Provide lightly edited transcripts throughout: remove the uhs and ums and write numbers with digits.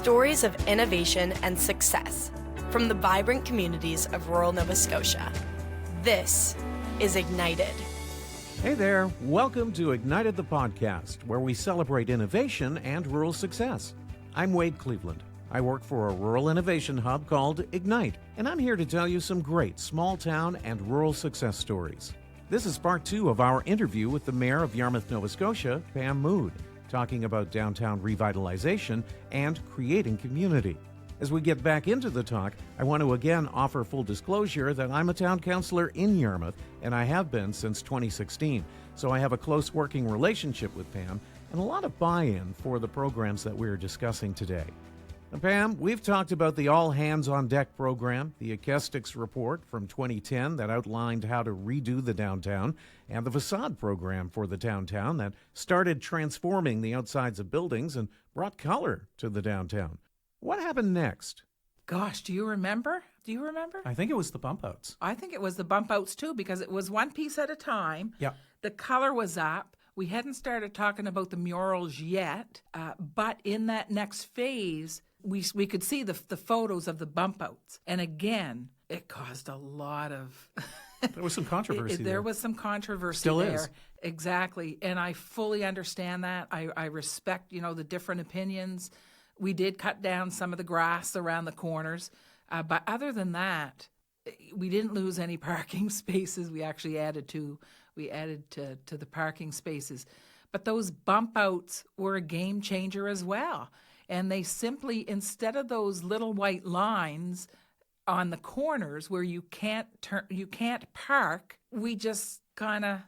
Stories of innovation and success from the vibrant communities of rural Nova Scotia. This is Ignited. Hey there, welcome to Ignited the podcast, where we celebrate innovation and rural success. I'm Wade Cleveland. I work for a rural innovation hub called Ignite, and I'm here to tell you some great small town and rural success stories. This is part 2 of our interview with the Mayor of Yarmouth, Nova Scotia, Pam Mood, talking about downtown revitalization and creating community. As we get back into the talk, I want to again offer full disclosure that I'm a town councillor in Yarmouth, and I have been since 2016. So I have a close working relationship with Pam and a lot of buy-in for the programs that we're discussing today. Now, Pam, we've talked about the All Hands on Deck program, the Acoustics report from 2010 that outlined how to redo the downtown, and the facade program for the downtown that started transforming the outsides of buildings and brought color to the downtown. What happened next? Gosh, do you remember? I think it was the bump outs. I think it was the bump outs too, because it was one piece at a time. Yeah. The color was up. We hadn't started talking about the murals yet, but in that next phase, we could see the photos of the bump outs. And again, it caused a lot of... There was some controversy there was some controversy Still there. is. Exactly. And I fully understand that. I respect, the different opinions. We did cut down some of the grass around the corners. But other than that, we didn't lose any parking spaces. We actually added to the parking spaces. But those bump outs were a game changer as well. And they simply, instead of those little white lines on the corners where you can't park, we just kind of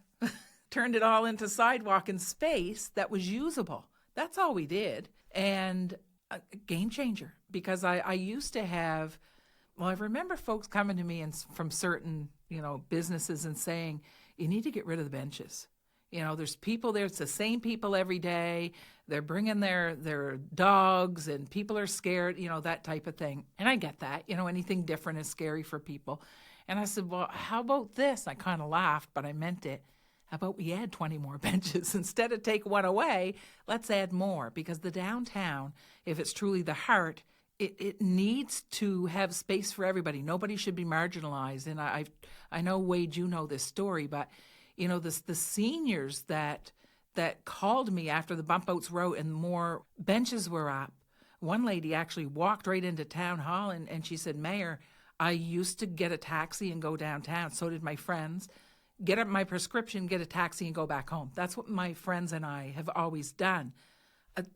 turned it all into sidewalk and space that was usable. That's all we did. And a game changer, because I used to have, I remember folks coming to me from certain, businesses and saying, you need to get rid of the benches. There's people there. It's the same people every day. They're bringing their dogs and people are scared, that type of thing. And I get that. Anything different is scary for people. And I said, well, how about this? I kind of laughed, but I meant it. How about we add 20 more benches? Instead of take one away, let's add more. Because the downtown, if it's truly the heart, it needs to have space for everybody. Nobody should be marginalized. And I know, Wade, you know this story, but the seniors that called me after the bump outs wrote and more benches were up. One lady actually walked right into town hall and she said, Mayor, I used to get a taxi and go downtown. So did my friends. Get up my prescription, get a taxi and go back home. That's what my friends and I have always done.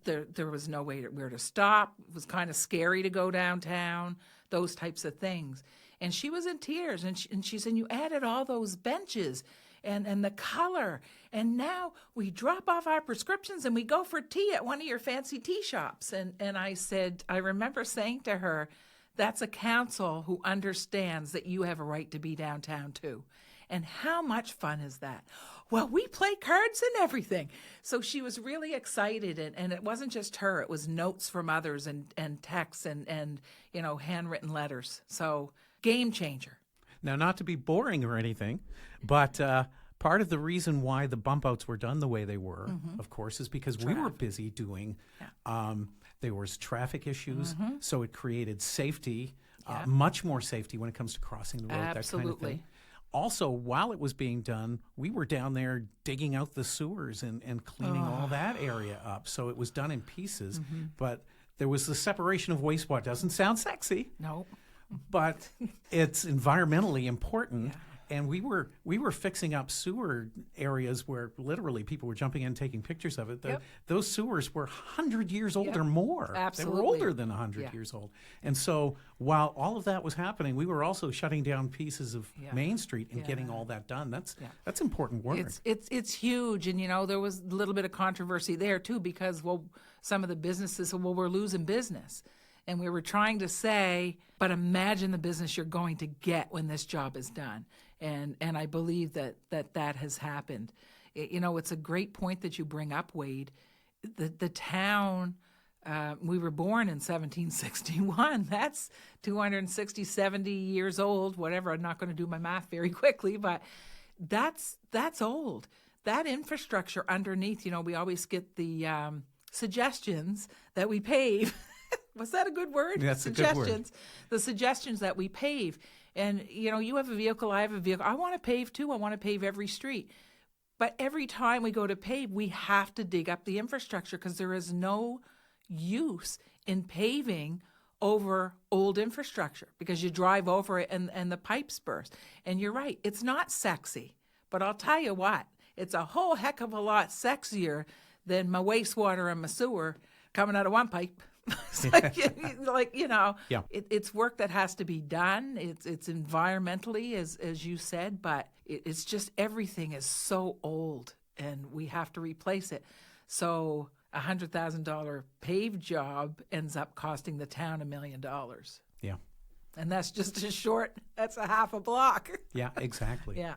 There was no where to stop. It was kind of scary to go downtown, those types of things. And she was in tears and she said, you added all those benches and the color. And now we drop off our prescriptions and we go for tea at one of your fancy tea shops. And I said, I remember saying to her, that's a council who understands that you have a right to be downtown too. And how much fun is that? Well, we play cards and everything. So she was really excited. And it wasn't just her. It was notes from others and texts and handwritten letters. So game changer. Now, not to be boring or anything, but part of the reason why the bump outs were done the way they were, of course, is because we were busy doing, there was traffic issues, so it created safety, much more safety when it comes to crossing the road, that kind of thing. Also, while it was being done, we were down there digging out the sewers and cleaning all that area up. So it was done in pieces, but there was the separation of wastewater. Doesn't sound sexy. No. But it's environmentally important. Yeah. And we were fixing up sewer areas where literally people were jumping in and taking pictures of it. Those sewers were 100 years old or more. Absolutely. They were older than 100 years old. And so while all of that was happening, we were also shutting down pieces of Main Street and getting all that done. That's important work. It's huge. And, there was a little bit of controversy there, too, because, some of the businesses said, we're losing business. And we were trying to say, but imagine the business you're going to get when this job is done. And I believe that has happened. It's a great point that you bring up, Wade. The town, we were born in 1761. That's 260, 70 years old, whatever. I'm not going to do my math very quickly, but that's old. That infrastructure underneath, we always get the suggestions that we pave Was that a good word? That's a good word. The suggestions that we pave. And, you have a vehicle, I have a vehicle. I want to pave too. I want to pave every street. But every time we go to pave, we have to dig up the infrastructure because there is no use in paving over old infrastructure because you drive over it and the pipes burst. And you're right, it's not sexy. But I'll tell you what, it's a whole heck of a lot sexier than my wastewater and my sewer coming out of one pipe. It's Yeah. It's work that has to be done. It's environmentally, as you said, but it's just everything is so old and we have to replace it. So a $100,000 paved job ends up costing the town $1 million. Yeah. And that's just that's a half a block. Yeah, exactly. Yeah.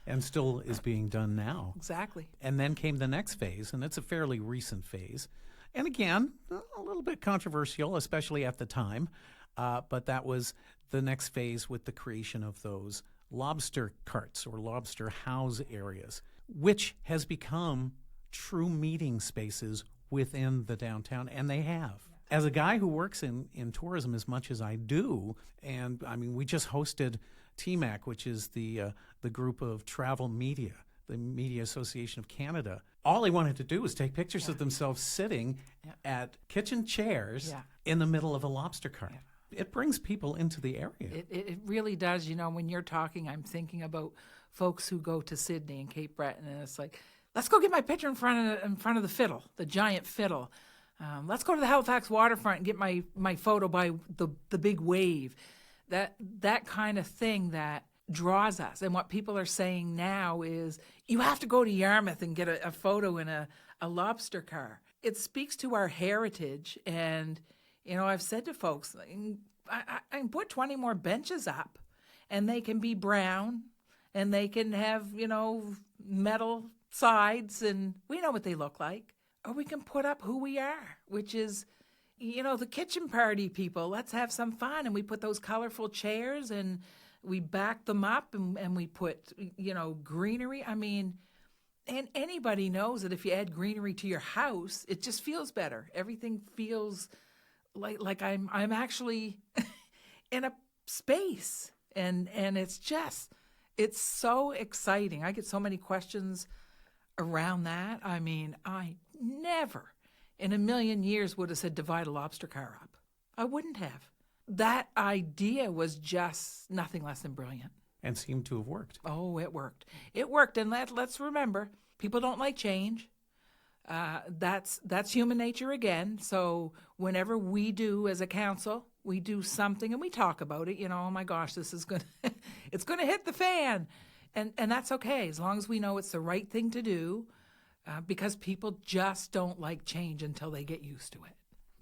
And still is being done now. Exactly. And then came the next phase, and it's a fairly recent phase. And again, a little bit controversial, especially at the time, but that was the next phase with the creation of those lobster carts or lobster house areas, which has become true meeting spaces within the downtown, and they have. As a guy who works in tourism as much as I do, and I mean, we just hosted TMAC, which is the group of travel media, the Media Association of Canada. All they wanted to do was take pictures of themselves sitting at kitchen chairs in the middle of a lobster cart. Yeah. It brings people into the area. It really does. When you're talking, I'm thinking about folks who go to Sydney and Cape Breton, and it's like, let's go get my picture in front of the fiddle, the giant fiddle. Let's go to the Halifax waterfront and get my photo by the big wave. That kind of thing that draws us. And what people are saying now is you have to go to Yarmouth and get a photo in a lobster car. It speaks to our heritage. And, I've said to folks, I can put 20 more benches up and they can be brown and they can have, metal sides and we know what they look like. Or we can put up who we are, which is, the kitchen party people. Let's have some fun. And we put those colorful chairs and we back them up and we put, greenery. I mean, and anybody knows that if you add greenery to your house, it just feels better. Everything feels like I'm actually in a space. And it's so exciting. I get so many questions around that. I mean, I never in a million years would have said divide a lobster car up. I wouldn't have. That idea was just nothing less than brilliant. And seemed to have worked. Oh, it worked. It worked. And let's remember, people don't like change. That's human nature again. So whenever we do as a council, we do something and we talk about it, oh my gosh, this is it's going to hit the fan. And that's okay, as long as we know it's the right thing to do, because people just don't like change until they get used to it.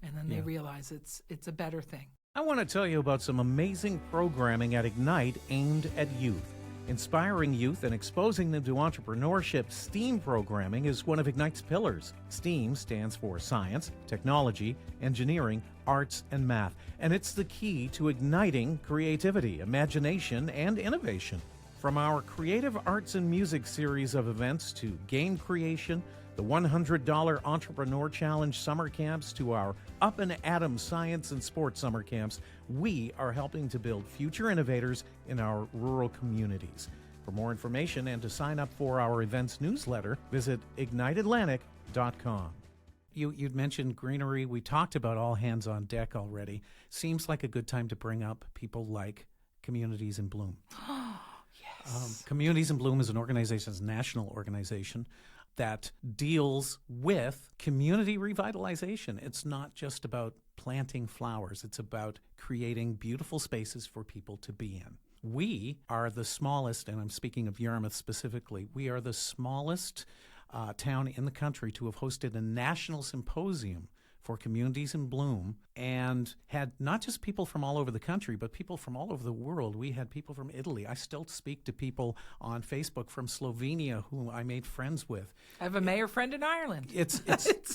And then they realize it's a better thing. I want to tell you about some amazing programming at Ignite aimed at youth. Inspiring youth and exposing them to entrepreneurship, STEAM programming is one of Ignite's pillars. STEAM stands for science, technology, engineering, arts, and math. And it's the key to igniting creativity, imagination, and innovation. From our Creative Arts and Music series of events to game creation, the $100 Entrepreneur Challenge summer camps to our Up and Atom Science and Sports summer camps, we are helping to build future innovators in our rural communities. For more information and to sign up for our events newsletter, visit igniteatlantic.com. You'd mentioned greenery. We talked about all hands on deck already. Seems like a good time to bring up people like Communities in Bloom. Yes. Communities in Bloom is an organization, it's a national organization that deals with community revitalization. It's not just about planting flowers. It's about creating beautiful spaces for people to be in. We are the smallest, and I'm speaking of Yarmouth specifically, we are the smallest town in the country to have hosted a national symposium for Communities in Bloom and had not just people from all over the country, but people from all over the world. We had people from Italy. I still speak to people on Facebook from Slovenia who I made friends with. I have a mayor friend in Ireland. It's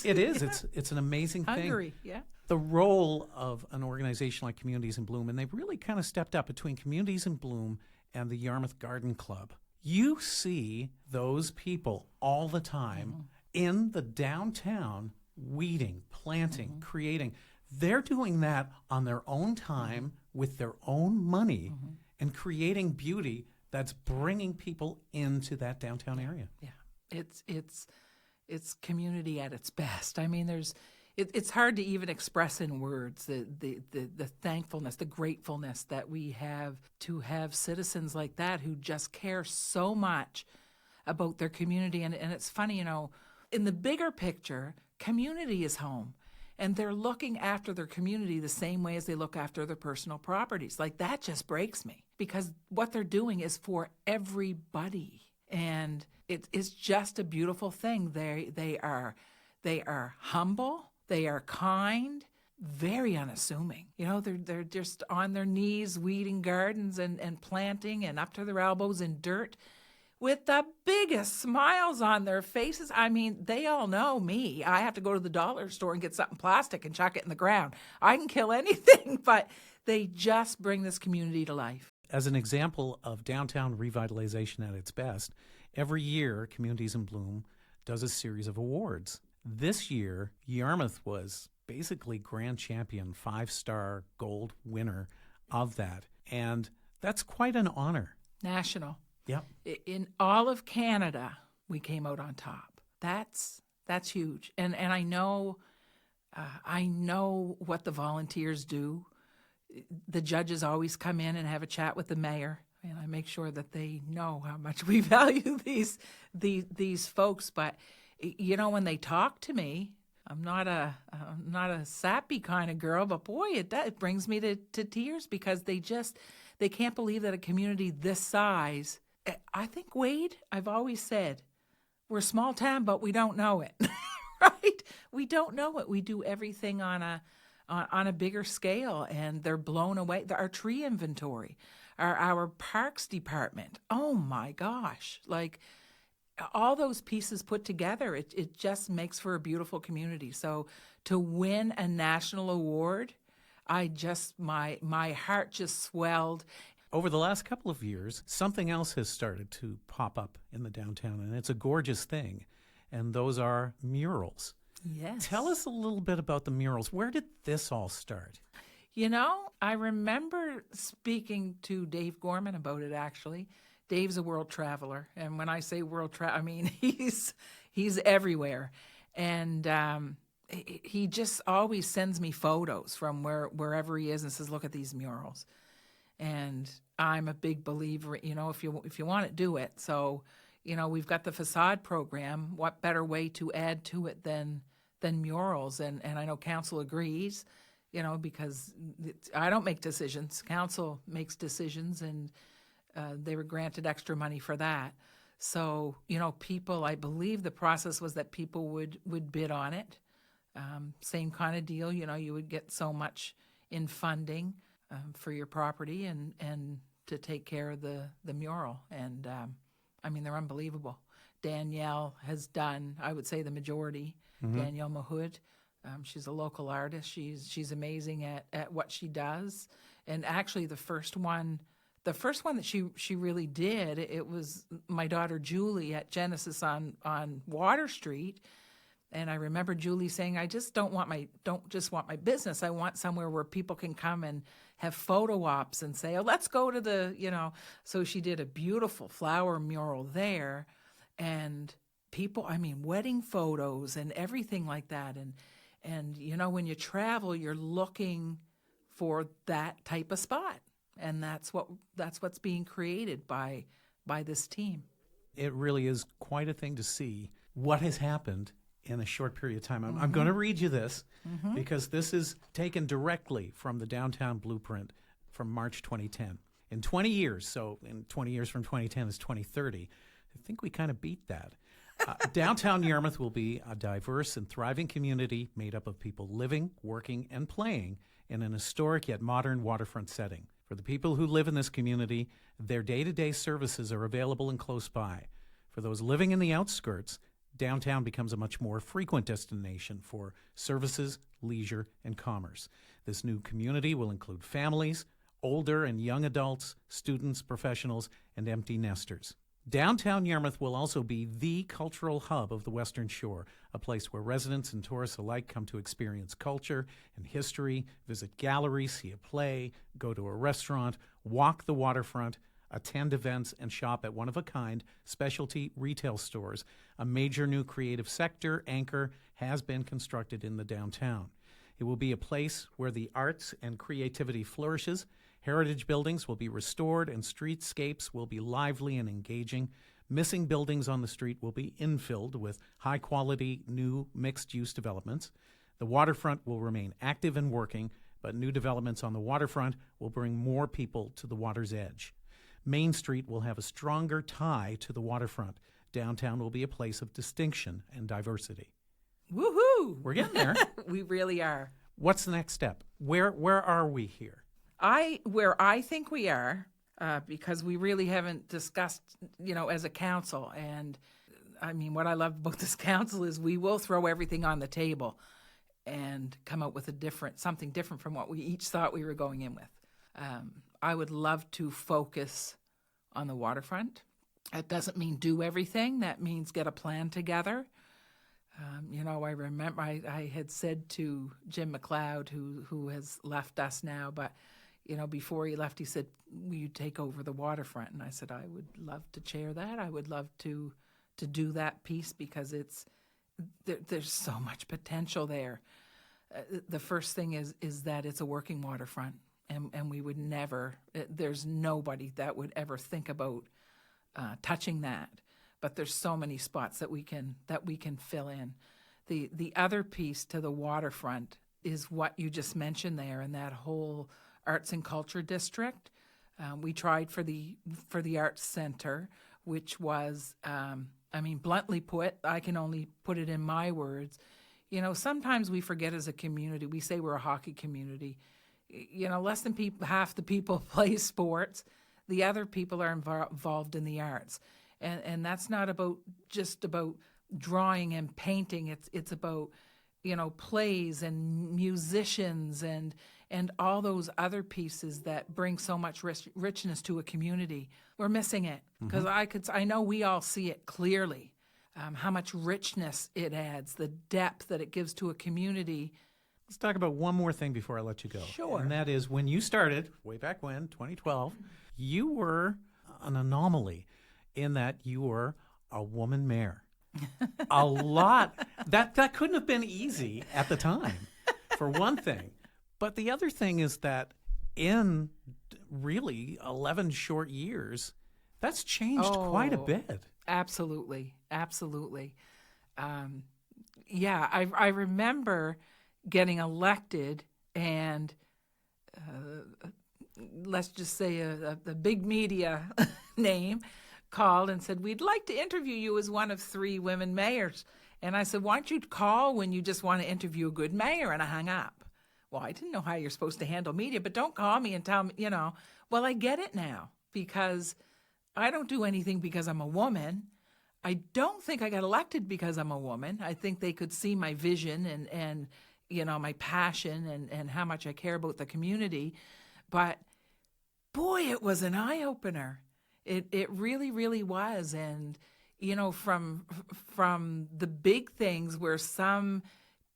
an amazing thing. Hungary, yeah. The role of an organization like Communities in Bloom, and they've really kind of stepped up between Communities in Bloom and the Yarmouth Garden Club. You see those people all the time in the downtown weeding, planting, creating. They're doing that on their own time with their own money and creating beauty that's bringing people into that downtown area. Yeah, it's community at its best. I mean, it's hard to even express in words the thankfulness, the gratefulness that we have to have citizens like that who just care so much about their community. And it's funny, in the bigger picture, community is home. And they're looking after their community the same way as they look after their personal properties. Like, that just breaks me, because what they're doing is for everybody. And it's just a beautiful thing. They are humble, they are kind, very unassuming. They're just on their knees weeding gardens and planting and up to their elbows in dirt, with the biggest smiles on their faces. I mean, they all know me. I have to go to the dollar store and get something plastic and chuck it in the ground. I can kill anything, but they just bring this community to life. As an example of downtown revitalization at its best, every year Communities in Bloom does a series of awards. This year, Yarmouth was basically grand champion, 5-star gold winner of that. And that's quite an honor. National. Yep. In all of Canada, we came out on top. That's huge. And I know what the volunteers do. The judges always come in and have a chat with the mayor, and I make sure that they know how much we value these folks. But when they talk to me, I'm not a sappy kind of girl, but boy, it brings me to tears, because they can't believe that a community this size. I think, Wade, I've always said, we're a small town, but we don't know it, right? We don't know it. We do everything on a bigger scale, and they're blown away. Our tree inventory, our parks department, oh my gosh, like all those pieces put together, it just makes for a beautiful community. So to win a national award, my heart just swelled. Over the last couple of years, something else has started to pop up in the downtown, and it's a gorgeous thing, and those are murals. Yes. Tell us a little bit about the murals. Where did this all start? I remember speaking to Dave Gorman about it, actually. Dave's a world traveler, and when I say I mean he's everywhere. And he just always sends me photos from wherever he is and says, look at these murals. And I'm a big believer, if you want it, do it. So, we've got the facade program. What better way to add to it than murals? And I know council agrees, because I don't make decisions. Council makes decisions, and they were granted extra money for that. So, people, I believe the process was that people would bid on it. Same kind of deal, you would get so much in funding for your property and to take care of the mural. And they're unbelievable. Danielle has done, I would say, the majority. Danielle Mahood, she's a local artist. She's amazing at what she does. And actually, the first one that she really did, it was my daughter Julie at Genesis on Water Street. And I remember Julie saying, I just don't just want my business. I want somewhere where people can come and have photo ops and say, oh, let's go to So she did a beautiful flower mural there, and people, wedding photos and everything like that. And when you travel, you're looking for that type of spot. And that's what's being created by this team. It really is quite a thing to see what has happened in a short period of time. I'm going to read you this because this is taken directly from the Downtown Blueprint from March 2010. In 20 years, so in 20 years from 2010 is 2030, I think we kind of beat that. Downtown Yarmouth will be a diverse and thriving community made up of people living, working, and playing in an historic yet modern waterfront setting. For the people who live in this community, their day-to-day services are available and close by. For those living in the outskirts, downtown becomes a much more frequent destination for services, leisure, and commerce. This new community will include families, older and young adults, students, professionals, and empty nesters. Downtown Yarmouth will also be the cultural hub of the Western Shore, a place where residents and tourists alike come to experience culture and history, visit galleries, see a play, go to a restaurant, walk the waterfront, attend events, and shop at one-of-a-kind specialty retail stores. A major new creative sector anchor has been constructed in the downtown. It will be a place where the arts and creativity flourishes. Heritage buildings will be restored and streetscapes will be lively and engaging. Missing buildings on the street will be infilled with high-quality new mixed-use developments. The waterfront will remain active and working, but new developments on the waterfront will bring more people to the water's edge. Main Street will have a stronger tie to the waterfront. Downtown will be a place of distinction and diversity. Woohoo! We're getting there. We really are. What's the next step? Where are we here? Where I think we are, because we really haven't discussed, as a council. And I mean, what I love about this council is we will throw everything on the table and come out with something different from what we each thought we were going in with. I would love to focus on the waterfront. That doesn't mean do everything. That means get a plan together. I remember I had said to Jim McLeod, who has left us now, but before he left, he said, "Will you take over the waterfront?" And I said, "I would love to chair that. I would love to do that piece because there's so much potential there." The first thing is that it's a working waterfront, and we would never. There's nobody that would ever think about touching that. But there's so many spots that we can fill in. The other piece to the waterfront is what you just mentioned there, and that whole arts and culture district. We tried for the arts center, which was, bluntly put, I can only put it in my words. Sometimes we forget as a community. We say we're a hockey community. Less than half the people play sports. The other people are involved in the arts. And that's not just about drawing and painting. It's about, plays and musicians and all those other pieces that bring so much richness to a community. We're missing it because I know we all see it clearly, how much richness it adds, the depth that it gives to a community. Let's talk about one more thing before I let you go. Sure. And that is when you started, way back when, 2012, you were an anomaly in that you were a woman mayor. A lot. That couldn't have been easy at the time, for one thing. But the other thing is that in really 11 short years, that's changed quite a bit. Absolutely. Absolutely. I remember getting elected and let's just say a big media name called and said, "We'd like to interview you as one of 3 women mayors." And I said, "Why don't you call when you just want to interview a good mayor?" And I hung up. Well, I didn't know how you're supposed to handle media, but don't call me and tell me, Well, I get it now because I don't do anything because I'm a woman. I don't think I got elected because I'm a woman. I think they could see my vision and my passion and how much I care about the community. But boy, it was an eye-opener. It really, really was. And, from the big things where some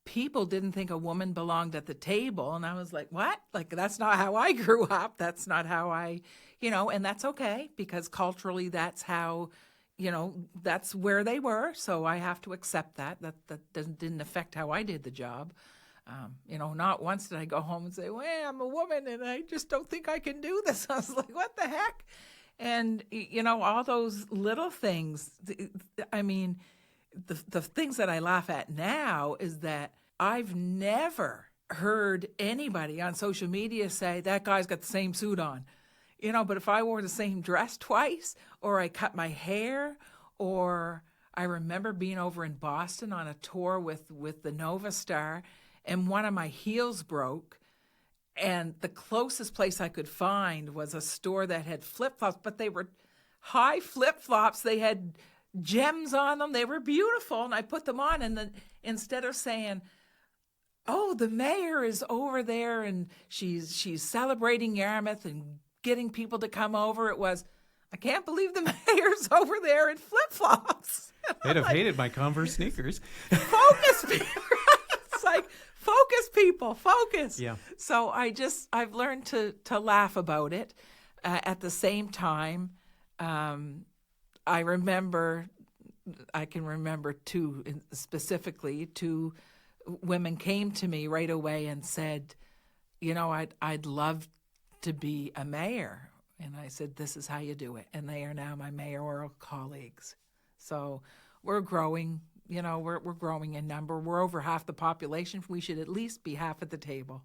people didn't think a woman belonged at the table. And I was like, what? Like, that's not how I grew up. That's not how I, and that's okay because culturally that's how, that's where they were. So I have to accept that. That didn't affect how I did the job. Not once did I go home and say, well, I'm a woman and I just don't think I can do this. I was like, what the heck? And, all those little things, the things that I laugh at now is that I've never heard anybody on social media say, that guy's got the same suit on. But if I wore the same dress twice or I cut my hair or I remember being over in Boston on a tour with the Nova Star and one of my heels broke. And the closest place I could find was a store that had flip-flops, but they were high flip-flops. They had gems on them. They were beautiful. And I put them on. And then instead of saying, oh, the mayor is over there and she's celebrating Yarmouth and getting people to come over, it was, I can't believe the mayor's over there in flip-flops. They'd have hated my Converse sneakers. Focus, people. It's like, focus, people, focus. Yeah. So I've learned to laugh about it. At the same time, I can remember specifically two women came to me right away and said, I'd love to be a mayor. And I said, this is how you do it. And they are now my mayoral colleagues. So we're growing, we're growing in number. We're over half the population. We should at least be half at the table.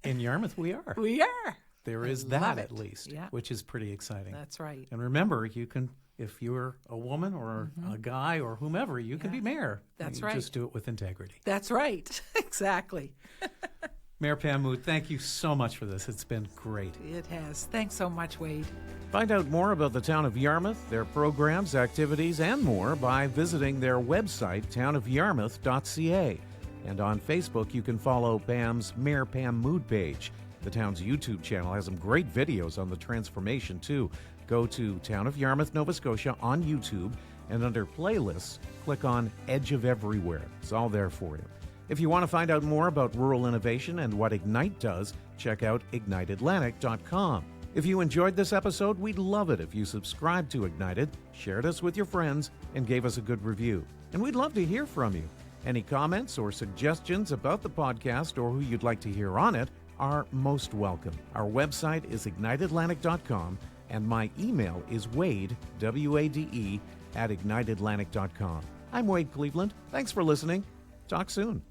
In Yarmouth, we are. We are. There is that at least, which is pretty exciting. That's right. And remember, you can, if you're a woman or a guy or whomever, you can be mayor. That's You right. Just do it with integrity. That's right. Exactly. Mayor Pam Mood, thank you so much for this. It's been great. It has. Thanks so much, Wade. Find out more about the town of Yarmouth, their programs, activities, and more by visiting their website, townofyarmouth.ca. And on Facebook, you can follow Pam's Mayor Pam Mood page. The town's YouTube channel has some great videos on the transformation, too. Go to Town of Yarmouth, Nova Scotia on YouTube, and under Playlists, click on Edge of Everywhere. It's all there for you. If you want to find out more about rural innovation and what Ignite does, check out IgniteAtlantic.com. If you enjoyed this episode, we'd love it if you subscribed to Ignited, shared us with your friends, and gave us a good review. And we'd love to hear from you. Any comments or suggestions about the podcast or who you'd like to hear on it are most welcome. Our website is IgniteAtlantic.com, and my email is Wade, W-A-D-E, @IgniteAtlantic.com. I'm Wade Cleveland. Thanks for listening. Talk soon.